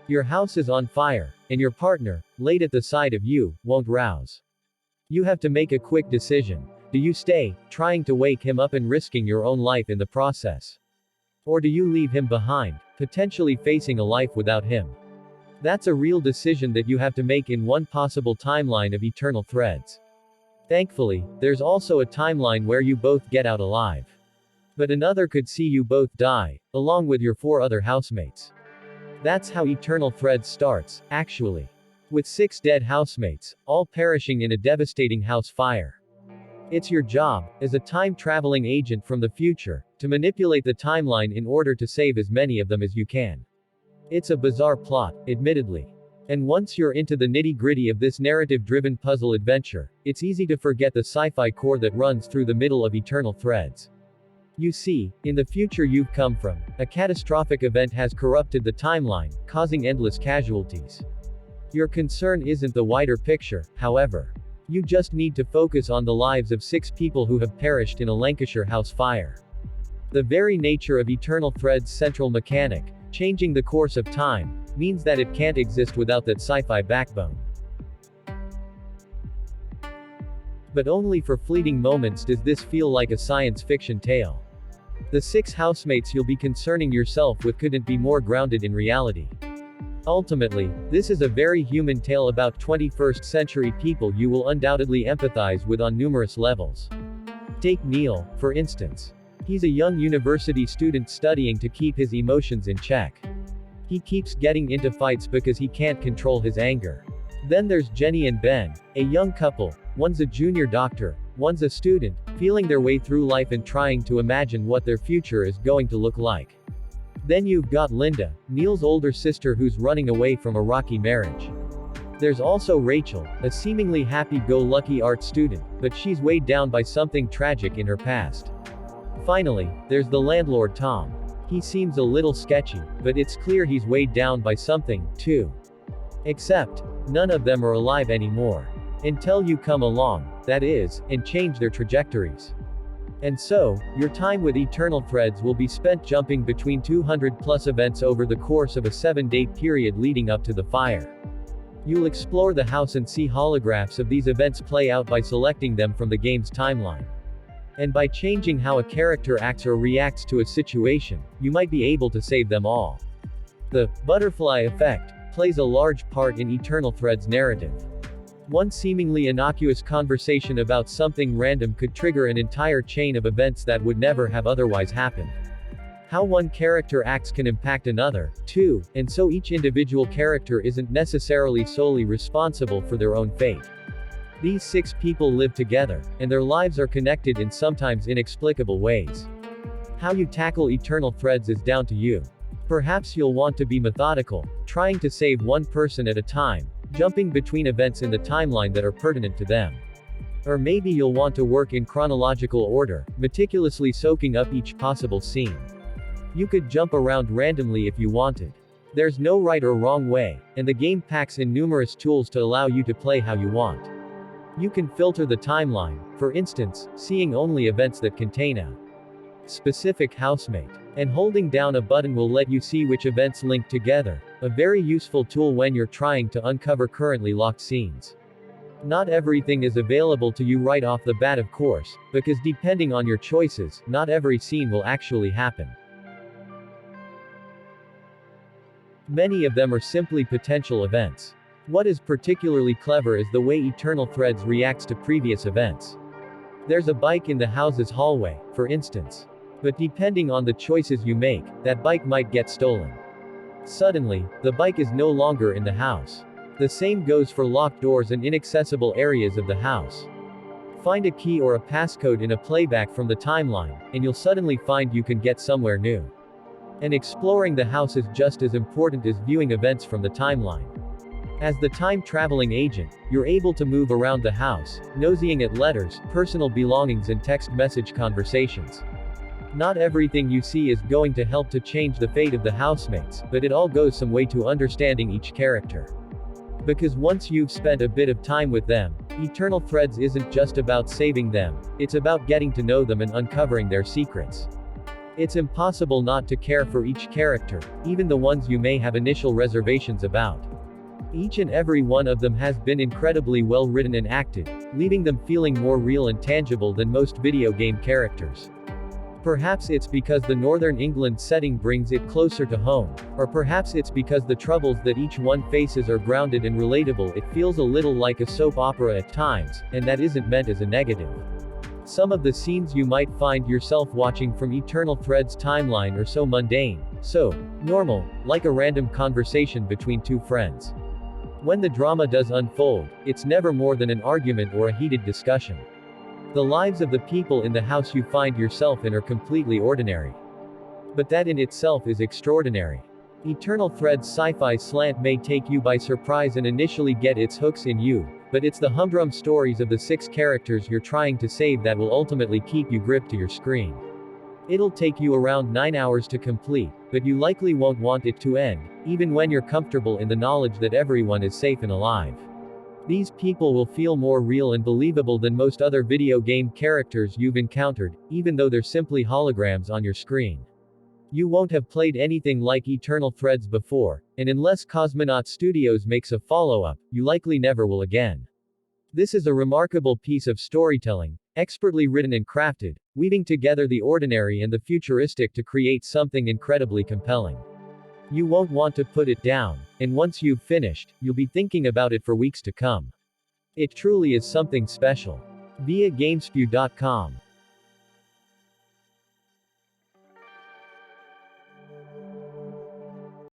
Your house is on fire, and your partner, laid at the side of you, won't rouse. You have to make a quick decision. Do you stay, trying to wake him up and risking your own life in the process? Or do you leave him behind, potentially facing a life without him? That's a real decision that you have to make in one possible timeline of Eternal Threads. Thankfully, there's also a timeline where you both get out alive. But another could see you both die, along with your 4 other housemates. That's how Eternal Threads starts, actually. With 6 dead housemates, all perishing in a devastating house fire. It's your job, as a time-traveling agent from the future, to manipulate the timeline in order to save as many of them as you can. It's a bizarre plot, admittedly. And once you're into the nitty-gritty of this narrative-driven puzzle adventure, it's easy to forget the sci-fi core that runs through the middle of Eternal Threads. You see, in the future you've come from, a catastrophic event has corrupted the timeline, causing endless casualties. Your concern isn't the wider picture, however. You just need to focus on the lives of 6 people who have perished in a Lancashire house fire. The very nature of Eternal Thread's central mechanic, changing the course of time, means that it can't exist without that sci-fi backbone. But only for fleeting moments does this feel like a science fiction tale. The 6 housemates you'll be concerning yourself with couldn't be more grounded in reality. Ultimately, this is a very human tale about 21st century people you will undoubtedly empathize with on numerous levels. Take Neil, for instance. He's a young university student studying to keep his emotions in check. He keeps getting into fights because he can't control his anger. Then there's Jenny and Ben, a young couple, one's a junior doctor, one's a student, feeling their way through life and trying to imagine what their future is going to look like. Then you've got Linda, Neil's older sister who's running away from a rocky marriage. There's also Rachel, a seemingly happy-go-lucky art student, but she's weighed down by something tragic in her past. Finally, there's the landlord Tom. He seems a little sketchy, but it's clear he's weighed down by something, too. Except, none of them are alive anymore. Until you come along, that is, and change their trajectories. And so, your time with Eternal Threads will be spent jumping between 200+ events over the course of a 7-day period leading up to the fire. You'll explore the house and see holographs of these events play out by selecting them from the game's timeline. And by changing how a character acts or reacts to a situation, you might be able to save them all. The butterfly effect plays a large part in Eternal Threads' narrative. One seemingly innocuous conversation about something random could trigger an entire chain of events that would never have otherwise happened. How one character acts can impact another, too, and so each individual character isn't necessarily solely responsible for their own fate. These 6 people live together, and their lives are connected in sometimes inexplicable ways. How you tackle Eternal Threads is down to you. Perhaps you'll want to be methodical, trying to save one person at a time, jumping between events in the timeline that are pertinent to them. Or maybe you'll want to work in chronological order, meticulously soaking up each possible scene. You could jump around randomly if you wanted. There's no right or wrong way, and the game packs in numerous tools to allow you to play how you want. You can filter the timeline, for instance, seeing only events that contain a specific housemate. And holding down a button will let you see which events link together, a very useful tool when you're trying to uncover currently locked scenes. Not everything is available to you right off the bat, of course, because depending on your choices, not every scene will actually happen. Many of them are simply potential events. What is particularly clever is the way Eternal Threads reacts to previous events. There's a bike in the house's hallway, for instance. But depending on the choices you make, that bike might get stolen. Suddenly, the bike is no longer in the house. The same goes for locked doors and inaccessible areas of the house. Find a key or a passcode in a playback from the timeline, and you'll suddenly find you can get somewhere new. And exploring the house is just as important as viewing events from the timeline. As the time-traveling agent, you're able to move around the house, nosying at letters, personal belongings and text message conversations. Not everything you see is going to help to change the fate of the housemates, but it all goes some way to understanding each character. Because once you've spent a bit of time with them, Eternal Threads isn't just about saving them, it's about getting to know them and uncovering their secrets. It's impossible not to care for each character, even the ones you may have initial reservations about. Each and every one of them has been incredibly well written and acted, leaving them feeling more real and tangible than most video game characters. Perhaps it's because the Northern England setting brings it closer to home, or perhaps it's because the troubles that each one faces are grounded and relatable. It feels a little like a soap opera at times, and that isn't meant as a negative. Some of the scenes you might find yourself watching from Eternal Thread's timeline are so mundane, so normal, like a random conversation between two friends. When the drama does unfold, it's never more than an argument or a heated discussion. The lives of the people in the house you find yourself in are completely ordinary. But that in itself is extraordinary. Eternal Thread's sci-fi slant may take you by surprise and initially get its hooks in you, but it's the humdrum stories of the 6 characters you're trying to save that will ultimately keep you gripped to your screen. It'll take you around 9 hours to complete, but you likely won't want it to end, even when you're comfortable in the knowledge that everyone is safe and alive. These people will feel more real and believable than most other video game characters you've encountered, even though they're simply holograms on your screen. You won't have played anything like Eternal Threads before, and unless Cosmonaut Studios makes a follow-up, you likely never will again. This is a remarkable piece of storytelling, expertly written and crafted, weaving together the ordinary and the futuristic to create something incredibly compelling. You won't want to put it down, and once you've finished, you'll be thinking about it for weeks to come. It truly is something special. Via Gamespew.com